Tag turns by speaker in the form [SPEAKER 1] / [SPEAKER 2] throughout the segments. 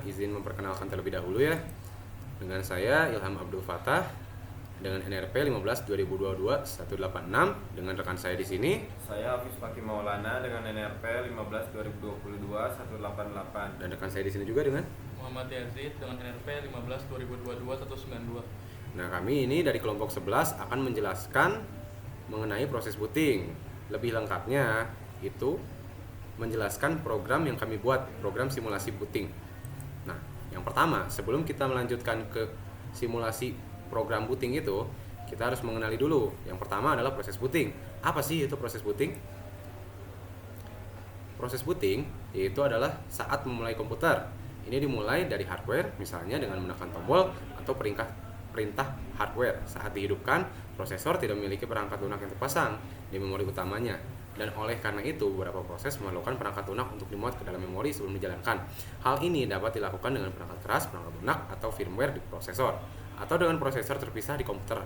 [SPEAKER 1] Izin memperkenalkan terlebih dahulu ya. Dengan saya Ilham Abdul Fattah dengan NRP 15 2022 186 dengan rekan saya di sini.
[SPEAKER 2] Saya Hafiz Fakih Maulana dengan NRP 15 2022 188
[SPEAKER 1] Dan rekan saya di sini juga dengan
[SPEAKER 3] Muhammad Yazid dengan NRP 15 2022 192.
[SPEAKER 1] Nah, kami ini dari kelompok 11 akan menjelaskan mengenai proses booting. Lebih lengkapnya itu menjelaskan program yang kami buat, program simulasi booting. Nah, yang pertama, sebelum kita melanjutkan ke simulasi program booting itu, kita harus mengenali dulu. Yang pertama adalah proses booting. Apa sih itu proses booting? Proses booting yaitu adalah saat memulai komputer. Ini dimulai dari hardware, misalnya dengan menekan tombol atau perintah hardware. Saat dihidupkan, prosesor tidak memiliki perangkat lunak yang terpasang di memori utamanya. Dan oleh karena itu, beberapa proses memerlukan perangkat lunak untuk dimuat ke dalam memori sebelum dijalankan. Hal ini dapat dilakukan dengan perangkat keras, perangkat lunak, atau firmware di prosesor, atau dengan prosesor terpisah di komputer.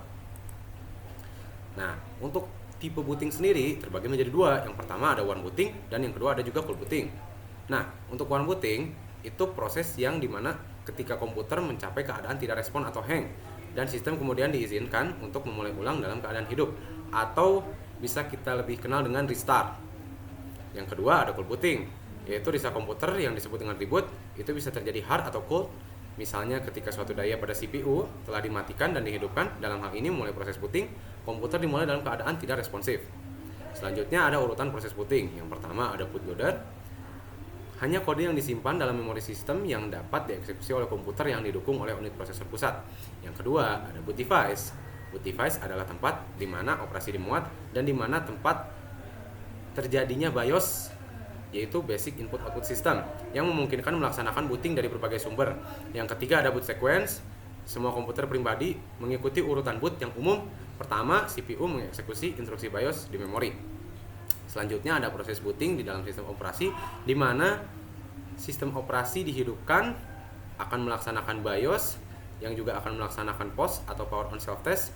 [SPEAKER 1] Nah, untuk tipe booting sendiri terbagi menjadi dua. Yang pertama ada warm booting, dan yang kedua ada juga cold booting. Nah, untuk warm booting, itu proses yang dimana ketika komputer mencapai keadaan tidak respon atau hang, dan sistem kemudian diizinkan untuk memulai ulang dalam keadaan hidup, atau bisa kita lebih kenal dengan restart. Yang kedua ada cold booting, yaitu restart komputer yang disebut dengan reboot. Itu bisa terjadi hard atau cold, misalnya ketika suatu daya pada CPU telah dimatikan dan dihidupkan. Dalam hal ini mulai proses booting, komputer dimulai dalam keadaan tidak responsif. Selanjutnya ada urutan proses booting. Yang pertama ada bootloader, hanya kode yang disimpan dalam memori sistem yang dapat dieksekusi oleh komputer yang didukung oleh unit prosesor pusat. Yang kedua ada boot device. Boot device adalah tempat di mana operasi dimuat dan di mana tempat terjadinya BIOS, yaitu Basic Input Output System, yang memungkinkan melaksanakan booting dari berbagai sumber. Yang ketiga ada boot sequence. Semua komputer pribadi mengikuti urutan boot yang umum. Pertama, CPU mengeksekusi instruksi BIOS di memori. Selanjutnya ada proses booting di dalam sistem operasi, di mana sistem operasi dihidupkan akan melaksanakan BIOS, yang juga akan melaksanakan POS atau Power on Self Test,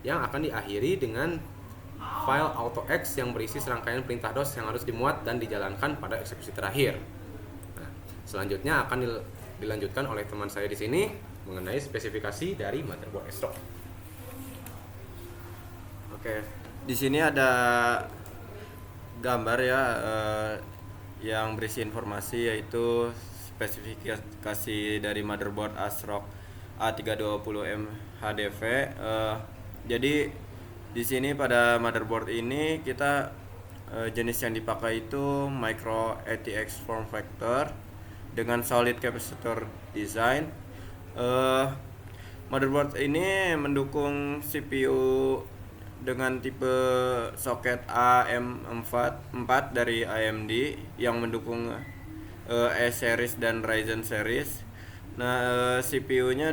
[SPEAKER 1] yang akan diakhiri dengan file AutoX yang berisi serangkaian perintah DOS yang harus dimuat dan dijalankan pada eksekusi terakhir. Nah, selanjutnya akan dilanjutkan oleh teman saya di sini mengenai spesifikasi dari motherboard ASRock.
[SPEAKER 2] Oke, di sini ada gambar ya, yang berisi informasi, yaitu spesifikasi dari motherboard ASRock A320M HDV. Jadi di sini pada motherboard ini kita jenis yang dipakai itu micro ATX form factor dengan solid capacitor design. Motherboard ini mendukung CPU dengan tipe soket AM4 dari AMD yang mendukung E-series dan Ryzen series. Nah, CPU-nya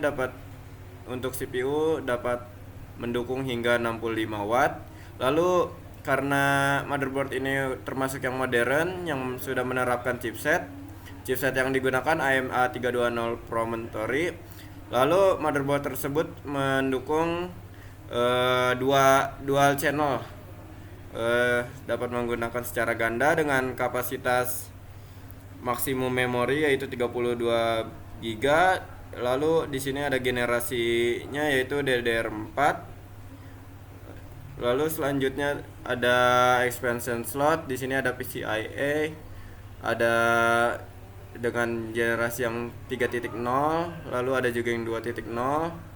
[SPEAKER 2] untuk CPU dapat mendukung hingga 65 watt. Lalu karena motherboard ini termasuk yang modern yang sudah menerapkan chipset yang digunakan AMA320 Promontory. Lalu motherboard tersebut mendukung dual channel, dapat menggunakan secara ganda dengan kapasitas maksimum memori yaitu 32 GB. Lalu di sini ada generasinya yaitu DDR4. Lalu selanjutnya ada expansion slot. Di sini ada PCIe, ada dengan generasi yang 3.0, lalu ada juga yang 2.0.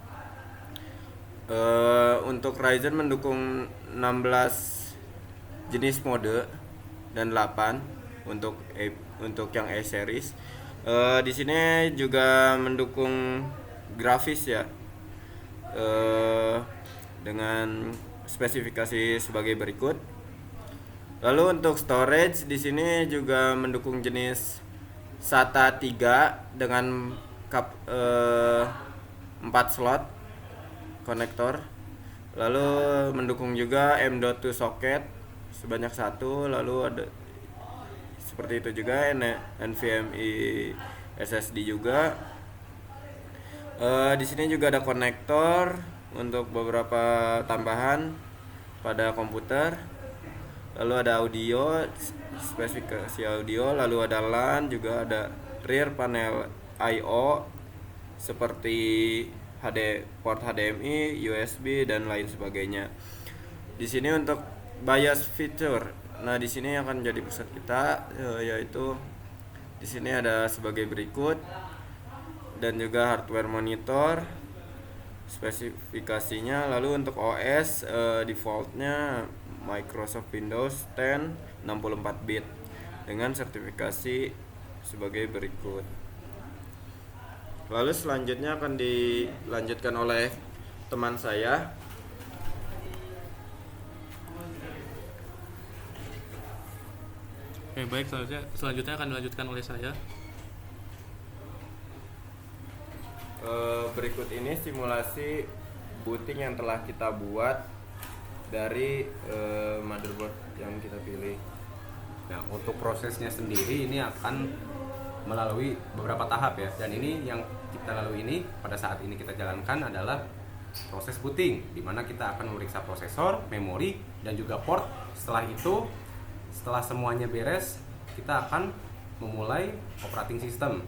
[SPEAKER 2] Untuk Ryzen mendukung 16 jenis mode dan 8 untuk yang E-series. Di sini juga mendukung grafis ya, dengan spesifikasi sebagai berikut. Lalu untuk storage di sini juga mendukung jenis SATA 3 dengan 4 slot konektor. Lalu mendukung juga M.2 socket sebanyak 1. Lalu ada seperti itu juga NVMe SSD juga. Di sini juga ada konektor untuk beberapa tambahan pada komputer. Lalu ada audio, spesifikasi audio. Lalu ada LAN, juga ada rear panel I/O seperti port HDMI, USB dan lain sebagainya. Di sini untuk BIOS feature. Nah, di sini akan jadi pusat kita, yaitu di sini ada sebagai berikut, dan juga hardware monitor spesifikasinya. Lalu untuk OS defaultnya Microsoft Windows 10 64 bit dengan sertifikasi sebagai berikut. Lalu selanjutnya akan dilanjutkan oleh teman saya.
[SPEAKER 3] Oke, baik, selanjutnya akan dilanjutkan oleh saya.
[SPEAKER 2] Berikut ini simulasi booting yang telah kita buat dari motherboard yang kita pilih.
[SPEAKER 1] Nah, untuk prosesnya sendiri ini akan melalui beberapa tahap ya. Dan ini yang kita lalui ini pada saat ini kita jalankan adalah proses booting, di mana kita akan memeriksa prosesor, memori, dan juga port. Setelah itu, setelah semuanya beres, kita akan memulai operating system.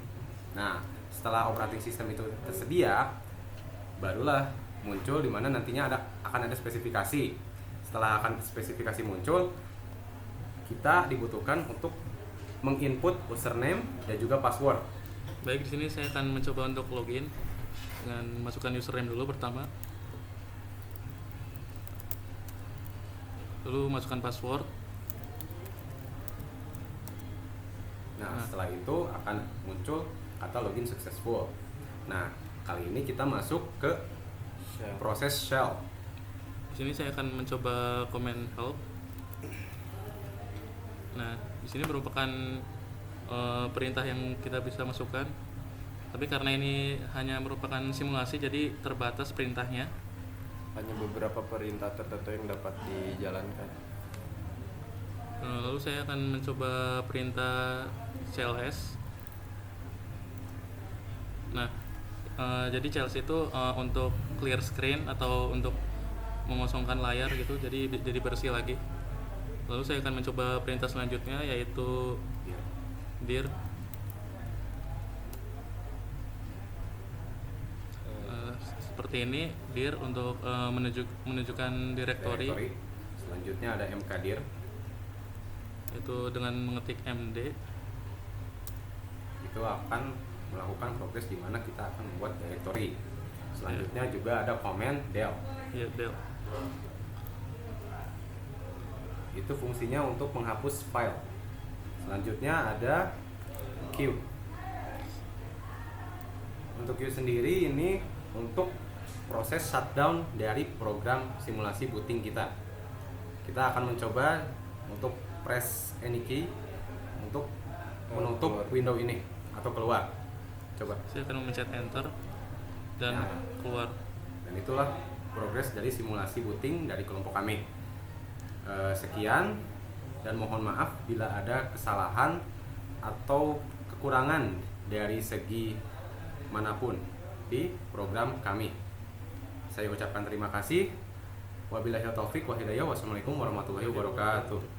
[SPEAKER 1] Nah, setelah operating system itu tersedia, barulah muncul di mana nantinya akan ada spesifikasi. Setelah akan spesifikasi muncul, kita dibutuhkan untuk menginput username dan juga password.
[SPEAKER 3] Baik, di sini saya akan mencoba untuk login dengan masukkan username dulu pertama. Lalu masukkan password.
[SPEAKER 1] Nah, setelah itu akan muncul kata login successful. Nah, kali ini kita masuk ke proses shell.
[SPEAKER 3] Di sini saya akan mencoba command help. Nah, di sini merupakan perintah yang kita bisa masukkan. Tapi karena ini hanya merupakan simulasi, jadi terbatas perintahnya.
[SPEAKER 2] Hanya beberapa perintah tertentu yang dapat dijalankan.
[SPEAKER 3] Lalu saya akan mencoba perintah cls. Nah, jadi cls itu untuk clear screen atau untuk mengosongkan layar gitu, jadi bersih lagi. Lalu saya akan mencoba perintah selanjutnya, yaitu dir. Seperti ini, dir untuk menunjukkan directory.
[SPEAKER 1] Selanjutnya ada mkdir,
[SPEAKER 3] itu dengan mengetik md.
[SPEAKER 1] itu akan melakukan progres di mana kita akan membuat directory. Selanjutnya juga ada command del.
[SPEAKER 3] Ya, del.
[SPEAKER 1] Itu fungsinya untuk menghapus file. Selanjutnya ada Q. Untuk Q sendiri ini untuk proses shutdown dari program simulasi booting kita. Kita akan mencoba untuk press any key untuk menutup window ini atau keluar. Coba.
[SPEAKER 3] Saya akan memencet enter dan keluar.
[SPEAKER 1] Dan itulah progres dari simulasi booting dari kelompok kami. Sekian, dan mohon maaf bila ada kesalahan atau kekurangan dari segi manapun di program kami. Saya ucapkan terima kasih. Wabillahi taufiq wa hidayah. Wassalamualaikum warahmatullahi wabarakatuh.